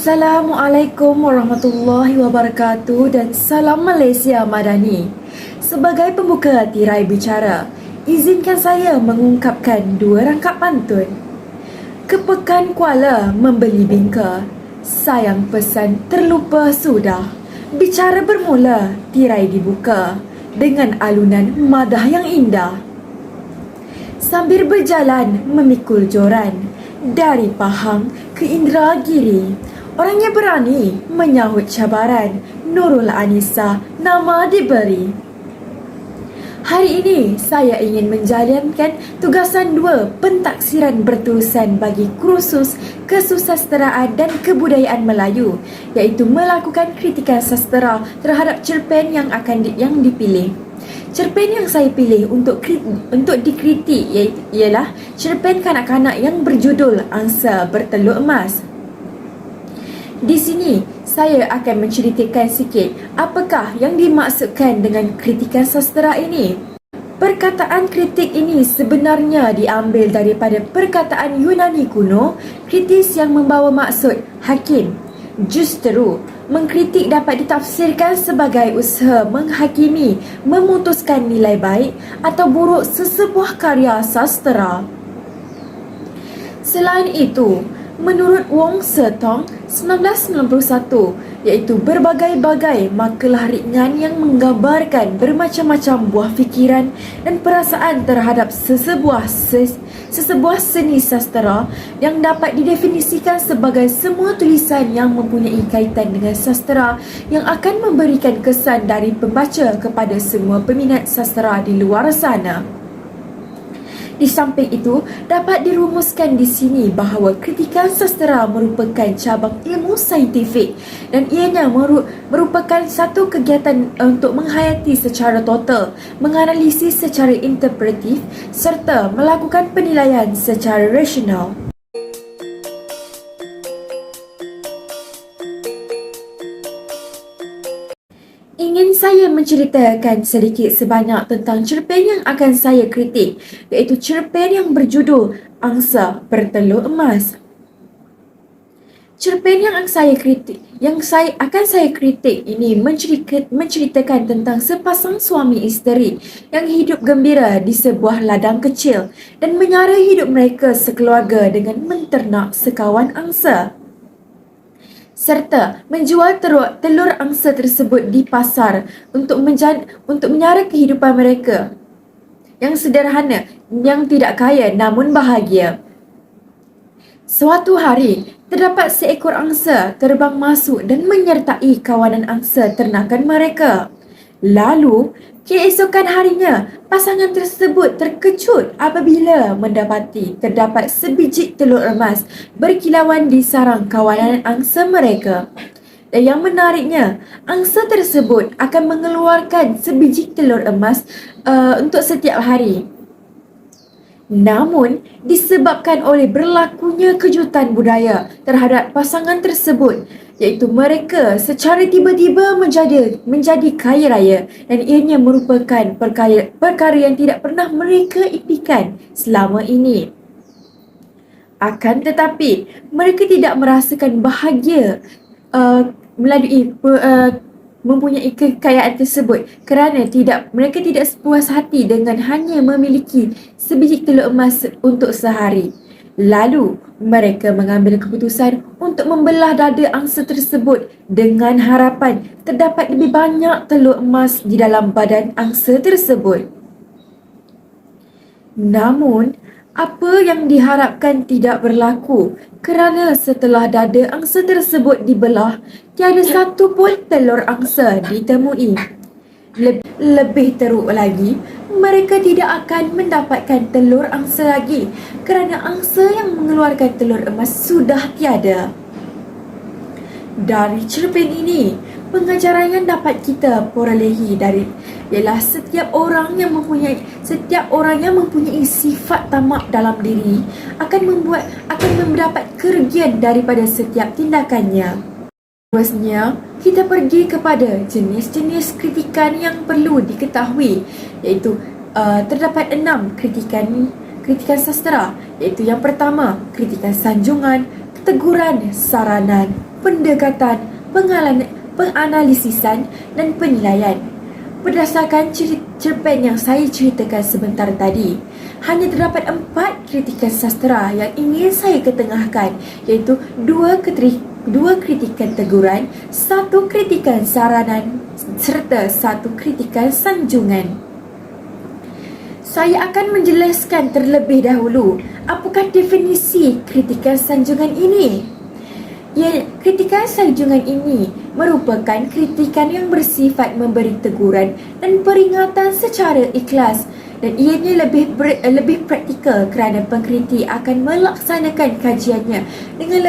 Assalamualaikum warahmatullahi wabarakatuh dan salam Malaysia Madani. Sebagai pembuka tirai bicara, izinkan saya mengungkapkan dua rangkap pantun. Ke Pekan Kuala membeli bingka, sayang pesan terlupa sudah. Bicara bermula, tirai dibuka dengan alunan madah yang indah. Sambil berjalan memikul joran dari Pahang ke Indragiri, orangnya berani menyahut cabaran. Nurul Anisa nama diberi. Hari ini saya ingin menjalankan tugasan 2 pentaksiran berterusan bagi kursus kesusasteraan dan kebudayaan Melayu, iaitu melakukan kritikan sastera terhadap cerpen yang dipilih. Cerpen yang saya pilih untuk dikritik ialah cerpen kanak-kanak yang berjudul Angsa Bertelur Emas. Di sini saya akan menceritakan sikit apakah yang dimaksudkan dengan kritikan sastera ini. Perkataan kritik ini sebenarnya diambil daripada perkataan Yunani kuno, kritis yang membawa maksud hakim. Justru, mengkritik dapat ditafsirkan sebagai usaha menghakimi, memutuskan nilai baik atau buruk sesebuah karya sastera. Selain itu, menurut Wong Setong 1991, iaitu berbagai-bagai makalah ringan yang menggambarkan bermacam-macam buah fikiran dan perasaan terhadap sesebuah seni sastera yang dapat didefinisikan sebagai semua tulisan yang mempunyai kaitan dengan sastera yang akan memberikan kesan dari pembaca kepada semua peminat sastera di luar sana. Di samping itu, dapat dirumuskan di sini bahawa kritikan sastera merupakan cabang ilmu saintifik dan ianya merupakan satu kegiatan untuk menghayati secara total, menganalisis secara interpretif serta melakukan penilaian secara rasional. Ingin saya menceritakan sedikit sebanyak tentang cerpen yang akan saya kritik, iaitu cerpen yang berjudul Angsa Bertelur Emas. Cerpen yang akan saya kritik ini menceritakan tentang sepasang suami isteri yang hidup gembira di sebuah ladang kecil dan menyara hidup mereka sekeluarga dengan menternak sekawan angsa, serta menjual telur angsa tersebut di pasar untuk menyara kehidupan mereka yang sederhana, yang tidak kaya namun bahagia. Suatu hari, terdapat seekor angsa terbang masuk dan menyertai kawanan angsa ternakan mereka. Lalu, keesokan harinya, pasangan tersebut terkejut apabila mendapati terdapat sebiji telur emas berkilauan di sarang kawanan angsa mereka. Dan yang menariknya, angsa tersebut akan mengeluarkan sebiji telur emas untuk setiap hari. Namun, disebabkan oleh berlakunya kejutan budaya terhadap pasangan tersebut, iaitu mereka secara tiba-tiba menjadi kaya raya dan ianya merupakan perkara yang tidak pernah mereka impikan selama ini. Akan tetapi, mereka tidak merasakan bahagia melalui mempunyai kekayaan tersebut kerana mereka tidak sepuas hati dengan hanya memiliki sebiji telur emas untuk sehari. Lalu, mereka mengambil keputusan untuk membelah dada angsa tersebut dengan harapan terdapat lebih banyak telur emas di dalam badan angsa tersebut. Namun, apa yang diharapkan tidak berlaku kerana setelah dada angsa tersebut dibelah, tiada satu pun telur angsa ditemui. Lebih teruk lagi, mereka tidak akan mendapatkan telur angsa lagi kerana angsa yang mengeluarkan telur emas sudah tiada. Dari cerpen ini, pengajaran yang dapat kita perolehi ialah setiap orang yang mempunyai sifat tamak dalam diri akan mendapat kerugian daripada setiap tindakannya. Seterusnya, kita pergi kepada jenis-jenis kritikan yang perlu diketahui, iaitu terdapat 6 kritikan sastera, iaitu yang pertama, kritikan sanjungan, teguran, saranan, pendekatan, penganalisisan dan penilaian. Berdasarkan cerpen yang saya ceritakan sebentar tadi, hanya terdapat 4 kritikan sastera yang ingin saya ketengahkan, iaitu 2 kritikan teguran, 1 kritikan saranan serta 1 kritikan sanjungan. Saya akan menjelaskan terlebih dahulu apakah definisi kritikan sanjungan ini. Ya, kritikan sanjungan ini merupakan kritikan yang bersifat memberi teguran dan peringatan secara ikhlas, dan ianya lebih praktikal kerana pengkritik akan melaksanakan kajiannya dengan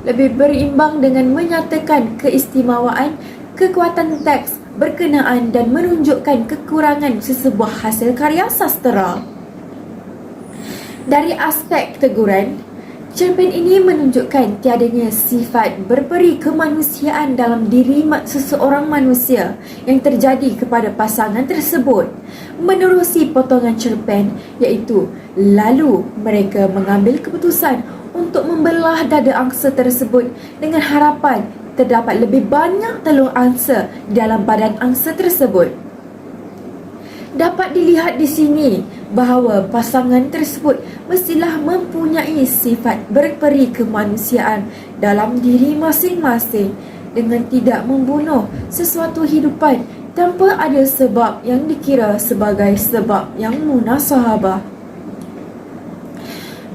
lebih berimbang dengan menyatakan keistimewaan kekuatan teks berkenaan dan menunjukkan kekurangan sesebuah hasil karya sastera. Dari aspek teguran, cerpen ini menunjukkan tiadanya sifat berperi kemanusiaan dalam diri seseorang manusia yang terjadi kepada pasangan tersebut. Menerusi potongan cerpen, iaitu lalu mereka mengambil keputusan untuk membelah dada angsa tersebut dengan harapan terdapat lebih banyak telur angsa dalam badan angsa tersebut. Dapat dilihat di sini bahawa pasangan tersebut mestilah mempunyai sifat berperi kemanusiaan dalam diri masing-masing dengan tidak membunuh sesuatu hidupan tanpa ada sebab yang dikira sebagai sebab yang munasahabah.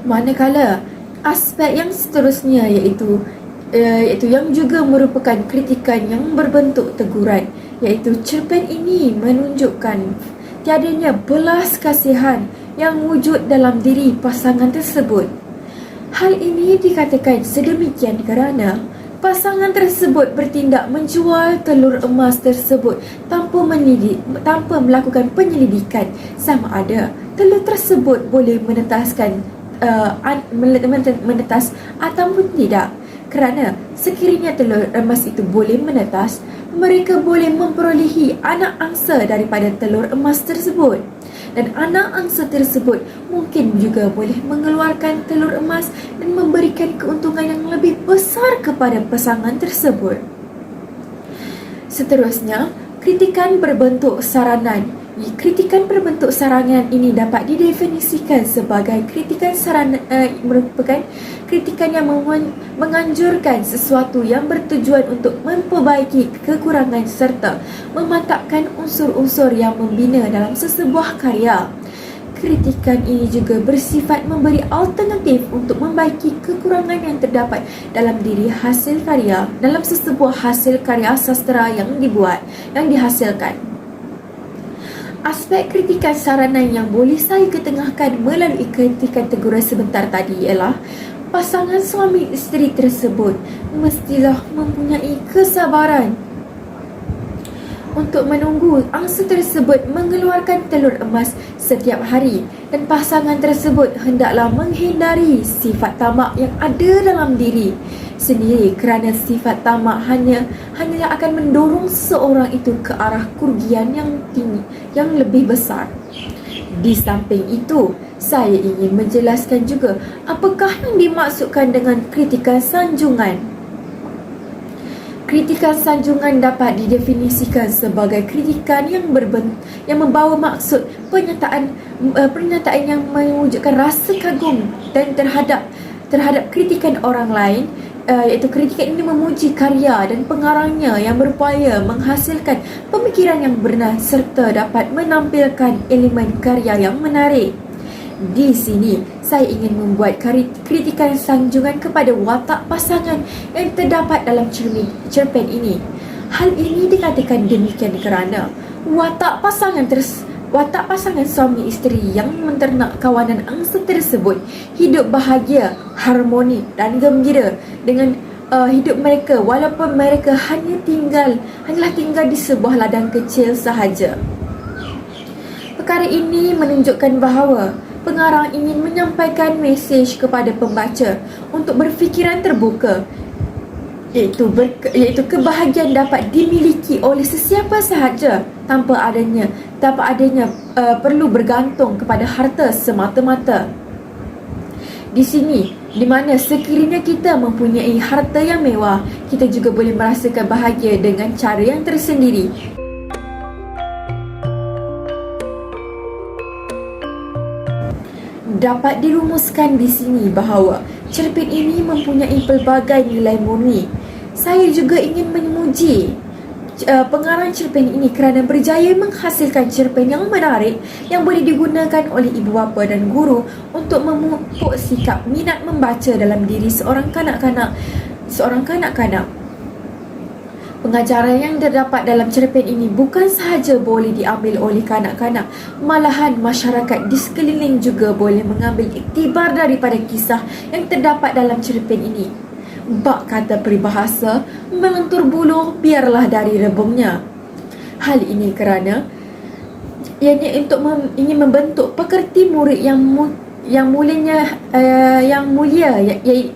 Manakala aspek yang seterusnya iaitu yang juga merupakan kritikan yang berbentuk teguran, iaitu cerpen ini menunjukkan tiadanya belas kasihan yang wujud dalam diri pasangan tersebut. Hal ini dikatakan sedemikian kerana pasangan tersebut bertindak menjual telur emas tersebut tanpa melakukan penyelidikan sama ada telur tersebut boleh menetas ataupun tidak. Kerana sekiranya telur emas itu boleh menetas, mereka boleh memperolehi anak angsa daripada telur emas tersebut. Dan anak angsa tersebut mungkin juga boleh mengeluarkan telur emas dan memberikan keuntungan yang lebih besar kepada pasangan tersebut. Seterusnya, kritikan berbentuk saranan. Kritikan berbentuk sarangan ini dapat didefinisikan sebagai kritikan merupakan kritikan yang menganjurkan sesuatu yang bertujuan untuk memperbaiki kekurangan serta memantapkan unsur-unsur yang membina dalam sesebuah karya. Kritikan ini juga bersifat memberi alternatif untuk membaiki kekurangan yang terdapat dalam diri hasil karya, dalam sesebuah hasil karya sastera yang dihasilkan. Aspek kritikan saranan yang boleh saya ketengahkan melalui kritikan teguran sebentar tadi ialah pasangan suami isteri tersebut mestilah mempunyai kesabaran untuk menunggu angsa tersebut mengeluarkan telur emas setiap hari, dan pasangan tersebut hendaklah menghindari sifat tamak yang ada dalam diri sendiri kerana sifat tamak hanyalah akan mendorong seseorang itu ke arah kerugian yang tinggi, yang lebih besar. Di samping itu, saya ingin menjelaskan juga apakah yang dimaksudkan dengan kritikan sanjungan. Kritikan sanjungan dapat didefinisikan sebagai kritikan yang membawa maksud pernyataan yang mewujudkan rasa kagum dan terhadap kritikan orang lain, iaitu kritikan ini memuji karya dan pengarangnya yang berupaya menghasilkan pemikiran yang benar serta dapat menampilkan elemen karya yang menarik. Di sini, saya ingin membuat kritikan sanjungan kepada watak pasangan yang terdapat dalam cerpen ini. Hal ini dikatakan demikian kerana watak pasangan suami isteri yang menternak kawanan angsa tersebut hidup bahagia, harmoni dan gembira dengan hidup mereka walaupun mereka hanyalah tinggal di sebuah ladang kecil sahaja. Perkara ini menunjukkan bahawa pengarang ingin menyampaikan mesej kepada pembaca untuk berfikiran terbuka, iaitu kebahagiaan dapat dimiliki oleh sesiapa sahaja tanpa adanya perlu bergantung kepada harta semata-mata. Di sini di mana sekiranya kita mempunyai harta yang mewah, kita juga boleh merasakan bahagia dengan cara yang tersendiri. Dapat dirumuskan di sini bahawa cerpen ini mempunyai pelbagai nilai murni. Saya juga ingin memuji pengarang cerpen ini kerana berjaya menghasilkan cerpen yang menarik yang boleh digunakan oleh ibu bapa dan guru untuk memupuk sikap minat membaca dalam diri seorang kanak-kanak. Pengajaran yang terdapat dalam cerpen ini bukan sahaja boleh diambil oleh kanak-kanak, malahan masyarakat di sekeliling juga boleh mengambil iktibar daripada kisah yang terdapat dalam cerpen ini. Bak kata peribahasa, melentur buluh biarlah dari rebungnya. Hal ini kerana ianya ingin membentuk pekerti murid yang mulia,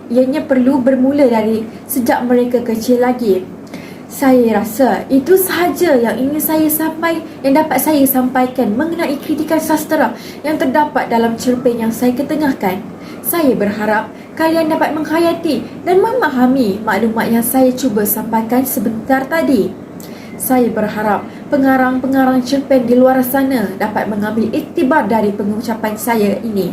ianya perlu bermula dari sejak mereka kecil lagi. Saya rasa itu sahaja yang dapat saya sampaikan mengenai kritikan sastera yang terdapat dalam cerpen yang saya ketengahkan. Saya berharap kalian dapat menghayati dan memahami maklumat yang saya cuba sampaikan sebentar tadi. Saya berharap pengarang-pengarang cerpen di luar sana dapat mengambil iktibar dari pengucapan saya ini.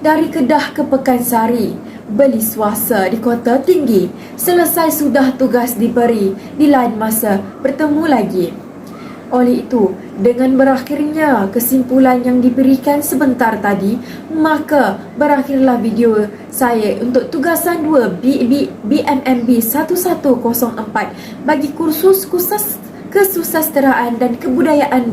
Dari Kedah ke Pekansari, beli swasta di Kota Tinggi. Selesai sudah tugas diberi, di lain masa bertemu lagi. Oleh itu, dengan berakhirnya kesimpulan yang diberikan sebentar tadi, maka berakhirlah video saya untuk tugasan 2 BMMB 1104 bagi kursus kesusasteraan dan kebudayaan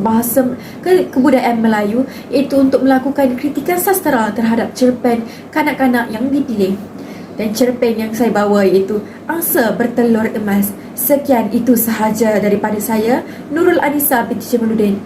kebudayaan Melayu, iaitu untuk melakukan kritikan sastera terhadap cerpen kanak-kanak yang dipilih. Dan cerpen yang saya bawa iaitu Angsa Bertelur Emas. Sekian, itu sahaja daripada saya, Nurul Anisa binti Jamaluddin.